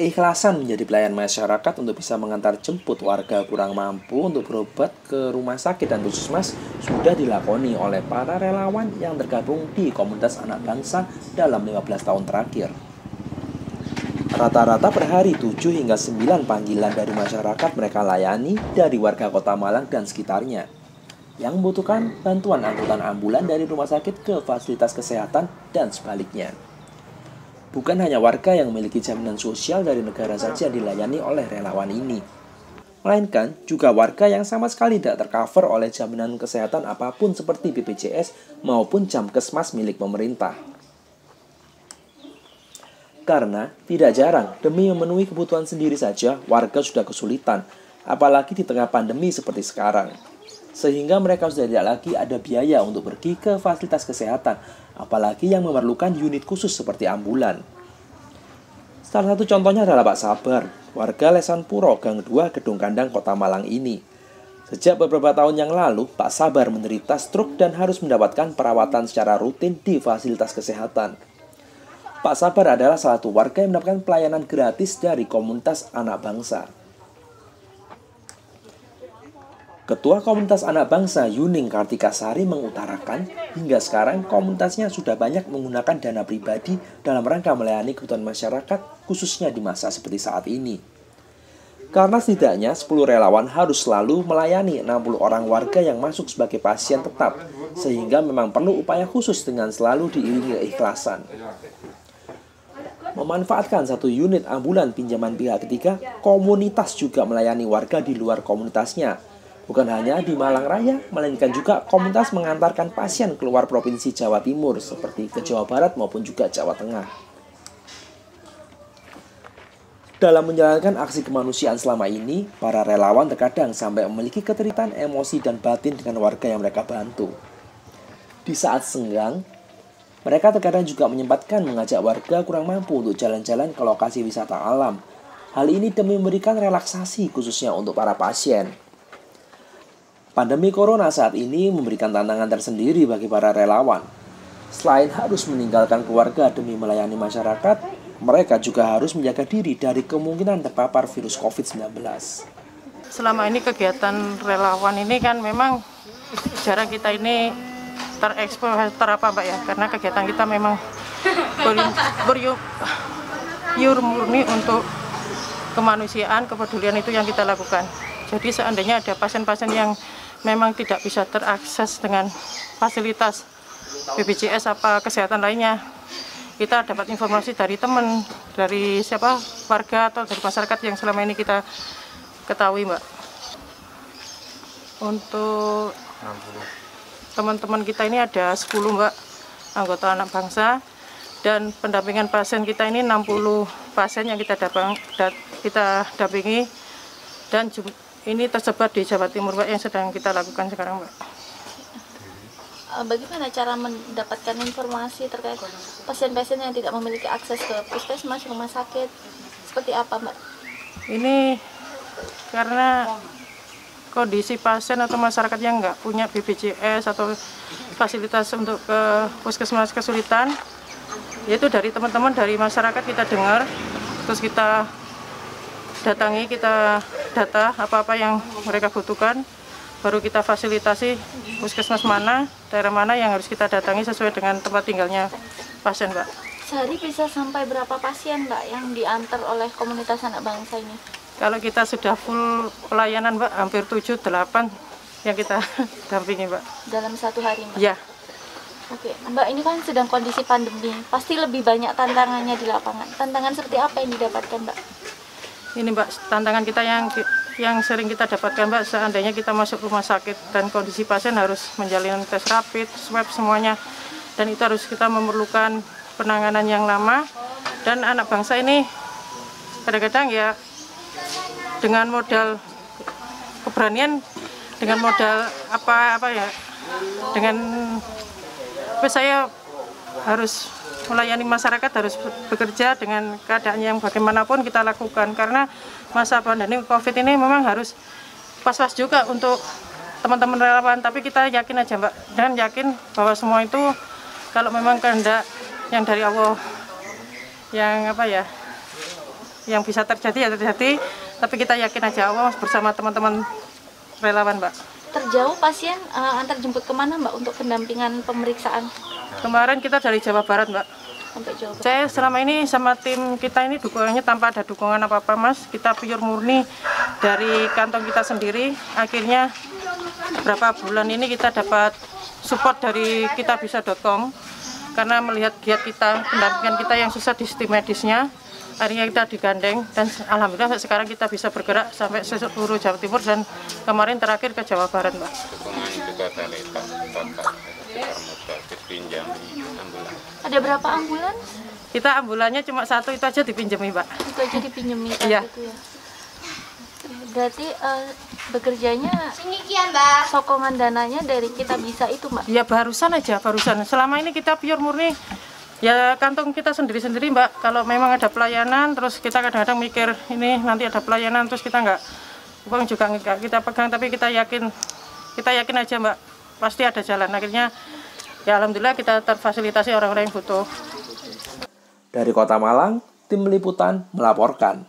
keikhlasan menjadi pelayan masyarakat untuk bisa mengantar jemput warga kurang mampu untuk berobat ke rumah sakit dan puskesmas sudah dilakoni oleh para relawan yang tergabung di komunitas anak bangsa dalam 15 tahun terakhir. Rata-rata per hari 7 hingga 9 panggilan dari masyarakat mereka layani dari warga Kota Malang dan sekitarnya yang membutuhkan bantuan angkutan ambulan dari rumah sakit ke fasilitas kesehatan dan sebaliknya. Bukan hanya warga yang memiliki jaminan sosial dari negara saja dilayani oleh relawan ini, melainkan juga warga yang sama sekali tidak tercover oleh jaminan kesehatan apapun seperti BPJS maupun Jamkesmas milik pemerintah. Karena tidak jarang demi memenuhi kebutuhan sendiri saja warga sudah kesulitan, apalagi di tengah pandemi seperti sekarang. Sehingga mereka sudah tidak lagi ada biaya untuk pergi ke fasilitas kesehatan, apalagi yang memerlukan unit khusus seperti ambulan. Salah satu contohnya adalah Pak Sabar, warga Lesan Puro, Gang 2, Gedung Kandang, Kota Malang ini. Sejak beberapa tahun yang lalu, Pak Sabar menderita stroke dan harus mendapatkan perawatan secara rutin di fasilitas kesehatan. Pak Sabar adalah salah satu warga yang mendapatkan pelayanan gratis dari komunitas anak bangsa. Ketua Komunitas Anak Bangsa Yuning Kartikasari mengutarakan hingga sekarang komunitasnya sudah banyak menggunakan dana pribadi dalam rangka melayani kebutuhan masyarakat khususnya di masa seperti saat ini. Karena setidaknya 10 relawan harus selalu melayani 60 orang warga yang masuk sebagai pasien tetap, sehingga memang perlu upaya khusus dengan selalu diiringi keikhlasan. Memanfaatkan satu unit ambulan pinjaman pihak ketiga, komunitas juga melayani warga di luar komunitasnya. Bukan hanya di Malang Raya, melainkan juga komunitas mengantarkan pasien keluar Provinsi Jawa Timur seperti ke Jawa Barat maupun juga Jawa Tengah. Dalam menjalankan aksi kemanusiaan selama ini, para relawan terkadang sampai memiliki keteritan emosi dan batin dengan warga yang mereka bantu. Di saat senggang, mereka terkadang juga menyempatkan mengajak warga kurang mampu untuk jalan-jalan ke lokasi wisata alam. Hal ini demi memberikan relaksasi khususnya untuk para pasien. Pandemi Corona saat ini memberikan tantangan tersendiri bagi para relawan. Selain harus meninggalkan keluarga demi melayani masyarakat, mereka juga harus menjaga diri dari kemungkinan terpapar virus COVID-19. Selama ini kegiatan relawan ini kan memang jarang kita ini terekspos terapa Mbak ya, karena kegiatan kita memang murni untuk kemanusiaan, kepedulian itu yang kita lakukan. Jadi seandainya ada pasien-pasien yang memang tidak bisa terakses dengan fasilitas BPJS apa kesehatan lainnya, kita dapat informasi dari teman, dari siapa warga atau dari masyarakat yang selama ini kita ketahui Mbak. Untuk teman-teman kita ini ada 10 Mbak anggota anak bangsa, dan pendampingan pasien kita ini 60 pasien yang kita dampingi, dan ini tersebar di Jawa Timur Mbak yang sedang kita lakukan sekarang Mbak. Bagaimana cara mendapatkan informasi terkait pasien-pasien yang tidak memiliki akses ke puskesmas, rumah sakit? Seperti apa Mbak? Ini karena kondisi pasien atau masyarakat yang nggak punya BPJS atau fasilitas untuk ke puskesmas kesulitan, yaitu dari teman-teman dari masyarakat kita dengar, terus kita datangi, kita data apa-apa yang mereka butuhkan, baru kita fasilitasi puskesmas mana, daerah mana yang harus kita datangi sesuai dengan tempat tinggalnya pasien Mbak. Sehari bisa sampai berapa pasien Mbak yang diantar oleh komunitas anak bangsa ini? Kalau kita sudah full pelayanan Mbak, hampir 7-8 yang kita dampingi Mbak. Dalam satu hari Mbak? Ya. Oke, Mbak, ini kan sedang kondisi pandemi, pasti lebih banyak tantangannya di lapangan. Tantangan seperti apa yang didapatkan Mbak? Ini Mbak, tantangan kita yang sering kita dapatkan Mbak, seandainya kita masuk rumah sakit dan kondisi pasien harus menjalani tes rapid, swab semuanya, dan itu harus kita memerlukan penanganan yang lama. Dan anak bangsa ini kadang-kadang ya dengan modal keberanian, dengan modal apa ya, dengan saya harus melayani masyarakat, harus bekerja dengan keadaan yang bagaimanapun kita lakukan, karena masa pandemi COVID ini memang harus pas-pas juga untuk teman-teman relawan, tapi kita yakin aja Mbak, dan yakin bahwa semua itu kalau memang kehendak yang dari Allah, yang yang bisa terjadi ya terjadi, tapi kita yakin aja Allah bersama teman-teman relawan, Mbak. Terjauh pasien antar jemput kemana Mbak untuk pendampingan pemeriksaan? Kemarin kita dari Jawa Barat, Mbak. Sampai Jawa Barat. Saya selama ini sama tim kita ini dukungannya tanpa ada dukungan apa-apa, Mas. Kita pure murni dari kantong kita sendiri. Akhirnya berapa bulan ini kita dapat support dari kitabisa.com karena melihat giat kita, pendampingan kita yang susah di tim medisnya. Akhirnya kita digandeng dan alhamdulillah sekarang kita bisa bergerak sampai seluruh Jawa Timur dan kemarin terakhir ke Jawa Barat, Mbak. Dukungan juga dari Bapak dipinjam ambulan. Ada berapa ambulan? Kita ambulannya cuma satu, itu aja dipinjemi, Mbak. Itu aja dipinjemi Iya. gitu ya. Berarti bekerjanya Mbak. sokongan dananya dari Kitabisa itu Mbak? Ya barusan. Selama ini kita pure murni ya kantong kita sendiri-sendiri, Mbak. Kalau memang ada pelayanan, terus kita kadang-kadang mikir ini nanti ada pelayanan, terus kita uang juga nggak kita pegang, tapi kita yakin aja, Mbak, pasti ada jalan. Akhirnya ya alhamdulillah kita terfasilitasi orang-orang yang butuh. Dari Kota Malang, tim liputan melaporkan.